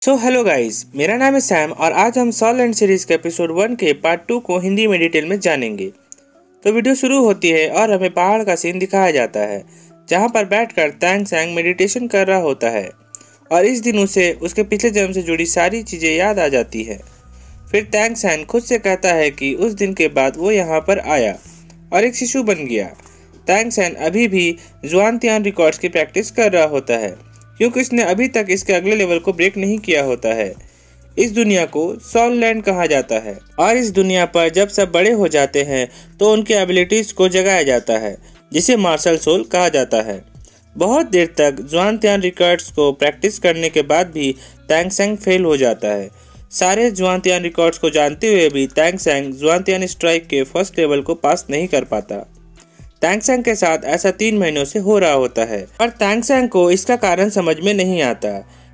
So hello guys, मेरा नाम है सैम और आज हम सॉल लैंड सीरीज़ के एपिसोड 1 के पार्ट 2 को हिंदी में डिटेल में जानेंगे। तो वीडियो शुरू होती है और हमें पहाड़ का सीन दिखाया जाता है जहां पर बैठकर तैंग सैंग मेडिटेशन कर रहा होता है और इस दिन उसे उसके पिछले जन्म से जुड़ी सारी चीज़ें याद आ जाती है। फिर तैंग सैंग खुद से कहता है कि उस दिन के बाद वो यहाँ पर आया और एक शिशु बन गया। तैंग सैंग अभी भी जुआनतियान रिकॉर्ड्स की प्रैक्टिस कर रहा होता है क्योंकि उसने अभी तक इसके अगले लेवल को ब्रेक नहीं किया होता है। इस दुनिया को सॉल लैंड कहा जाता है और इस दुनिया पर जब सब बड़े हो जाते हैं तो उनके एबिलिटीज को जगाया जाता है जिसे मार्शल सोल कहा जाता है। बहुत देर तक जुआनतियान रिकॉर्ड्स को प्रैक्टिस करने के बाद भी तैंग सैंग फेल हो जाता है। सारे जुआनतियान रिकॉर्ड्स को जानते हुए भी तैंग सैंग जुआनतियान स्ट्राइक के फर्स्ट लेवल को पास नहीं कर पाता। तैंग सैंग के साथ ऐसा 3 महीनों से हो रहा होता है पर तैंग सैंग को इसका कारण समझ में नहीं आता।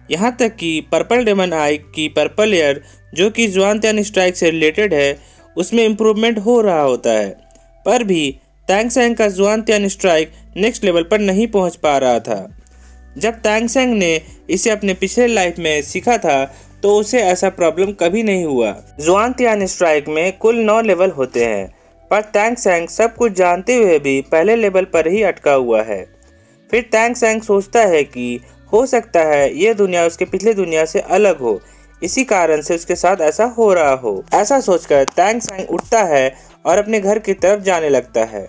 यहाँ तक कि पर्पल डेमन आई की पर्पल लेयर जो कि जुआनतियान स्ट्राइक से रिलेटेड है उसमें इम्प्रूवमेंट हो रहा होता है, पर भी तैंग सैंग का जुआनतियान स्ट्राइक नेक्स्ट लेवल पर नहीं पहुँच पा रहा था। जब तैंग सैंग ने इसे अपने पिछले लाइफ में सीखा था तो उसे ऐसा प्रॉब्लम कभी नहीं हुआ। जुआनतियान स्ट्राइक में कुल 9 लेवल होते हैं पर तैंग सैंग सब कुछ जानते हुए भी पहले लेवल पर ही अटका हुआ है। फिर तैंग सैंग सोचता है कि हो सकता है ये दुनिया उसके पिछले दुनिया से अलग हो, इसी कारण से उसके साथ ऐसा हो रहा हो। ऐसा सोचकर तैंग सैंग उठता है और अपने घर की तरफ जाने लगता है।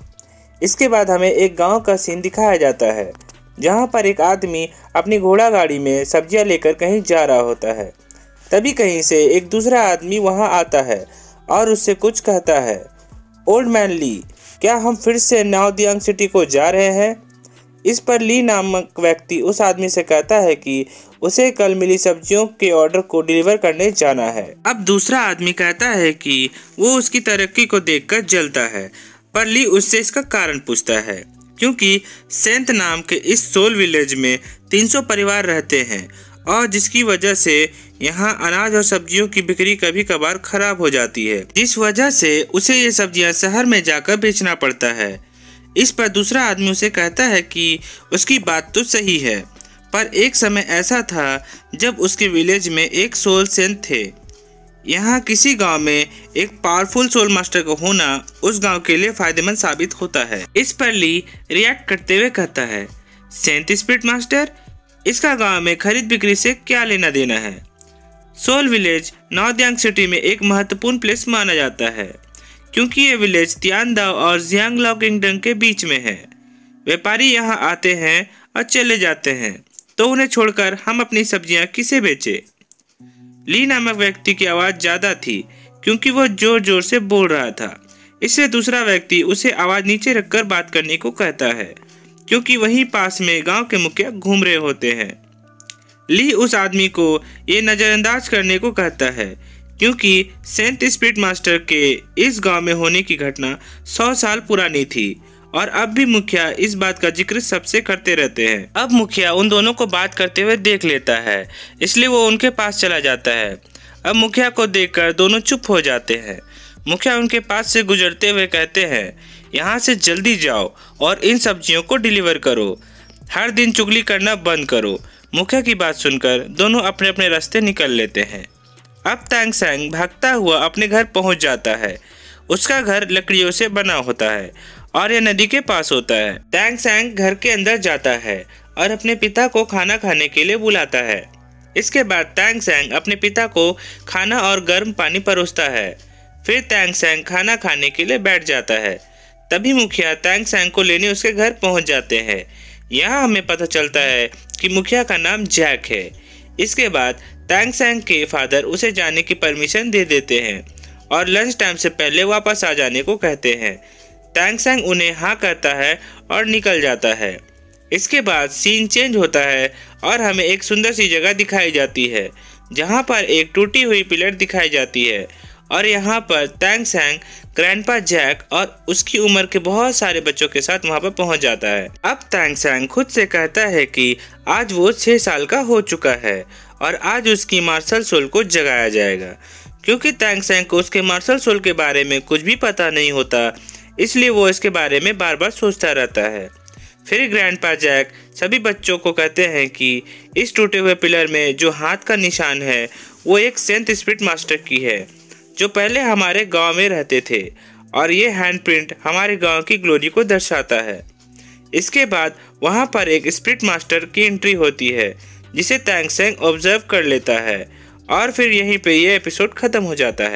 इसके बाद हमें एक गांव का सीन दिखाया जाता है जहां पर एक आदमी अपनी घोड़ा गाड़ी में सब्जियां लेकर कहीं जा रहा होता है। तभी कहीं से एक दूसरा आदमी वहां आता है और उससे कुछ कहता है, ओल्ड मैन ली, क्या हम फिर से नाओदियांग सिटी को जा रहे हैं? इस पर ली नामक व्यक्ति उस आदमी से कहता है कि उसे कल मिली सब्जियों के ऑर्डर को डिलीवर करने जाना है। अब दूसरा आदमी कहता है कि वो उसकी तरक्की को देखकर जलता है, पर ली उससे इसका कारण पूछता है क्योंकि सेंट नाम के इस सोल विलेज में 300 परिवार रहते हैं और जिसकी वजह से यहाँ अनाज और सब्जियों की बिक्री कभी कभार खराब हो जाती है, जिस वजह से उसे ये सब्जियाँ शहर में जाकर बेचना पड़ता है। इस पर दूसरा आदमी उसे कहता है कि उसकी बात तो सही है, पर एक समय ऐसा था जब उसके विलेज में एक सोल सेंट थे। यहाँ किसी गांव में एक पावरफुल सोल मास्टर का होना उस गांव के लिए फायदेमंद साबित होता है। इस पर ली रिएक्ट करते हुए कहता है, सेंट स्पिरिट मास्टर, इसका गांव में खरीद बिक्री से क्या लेना देना है? सोल विलेज नाओदियांग सिटी में एक महत्वपूर्ण प्लेस माना जाता है क्योंकि ये विलेज तियानदाओ और जियांगलाओ किंगडम के बीच में है। व्यापारी यहाँ आते हैं और चले जाते हैं, तो उन्हें छोड़कर हम अपनी सब्जियाँ किसे बेचे? ली नामक व्यक्ति की आवाज़ ज़्यादा थी क्योंकि वो जोर जोर से बोल रहा था, इससे दूसरा व्यक्ति उसे आवाज़ नीचे रखकर बात करने को कहता है क्योंकि वहीं पास में गांव के मुखिया घूम रहे होते हैं। ली उस आदमी को ये नज़रअंदाज करने को कहता है क्योंकि सेंट स्पिरिट मास्टर के इस गांव में होने की घटना 100 साल पुरानी थी और अब भी मुखिया इस बात का जिक्र सबसे करते रहते हैं। अब मुखिया उन दोनों को बात करते हुए देख लेता है, इसलिए वो उनके पास चला जाता है। अब मुखिया को देखकर दोनों चुप हो जाते हैं। मुखिया उनके पास से गुजरते हुए कहते हैं, यहाँ से जल्दी जाओ और इन सब्जियों को डिलीवर करो, हर दिन चुगली करना बंद करो। मुखिया की बात सुनकर दोनों अपने अपने रास्ते निकल लेते हैं। अब तैंग सैंग भागता हुआ अपने घर पहुंच जाता है। उसका घर लकड़ियों से बना होता है और यह नदी के पास होता है। तैंग सैंग घर के अंदर जाता है और अपने पिता को खाना खाने के लिए बुलाता है। इसके बाद तैंग सैंग अपने पिता को खाना और गर्म पानी परोसता है। फिर तैंग सैंग खाना खाने के लिए बैठ जाता है। तभी मुखिया तैंग सैंग को लेने उसके घर पहुंच जाते हैं। यहाँ हमें पता चलता है कि मुखिया का नाम जैक है। इसके बाद तैंग सैंग के फादर उसे जाने की परमिशन दे देते हैं और लंच टाइम से पहले वापस आ जाने को कहते हैं। तैंग सैंग उन्हें हाँ कहता है और निकल जाता है। इसके बाद सीन चेंज होता है और हमें एक सुंदर सी जगह दिखाई जाती है जहाँ पर एक टूटी हुई पिलर दिखाई जाती है और यहाँ पर तैंग सैंग ग्रैंडपा जैक और उसकी उम्र के बहुत सारे बच्चों के साथ वहाँ पर पहुँच जाता है। अब तैंग सैंग खुद से कहता है कि आज वो 6 साल का हो चुका है और आज उसकी मार्शल सोल को जगाया जाएगा। क्योंकि तैंग सैंग को उसके मार्शल सोल के बारे में कुछ भी पता नहीं होता, इसलिए वो इसके बारे में बार बार सोचता रहता है। फिर ग्रैंडपा जैक सभी बच्चों को कहते हैं कि इस टूटे हुए पिलर में जो हाथ का निशान है वो एक सेंट स्पिरिट मास्टर की है, जो पहले हमारे गांव में रहते थे, और ये हैंडप्रिंट हमारे गांव की ग्लोरी को दर्शाता है। इसके बाद वहां पर एक स्पिरिट मास्टर की एंट्री होती है, जिसे तैंगसेंग ऑब्जर्व कर लेता है, और फिर यहीं पे ये एपिसोड खत्म हो जाता है।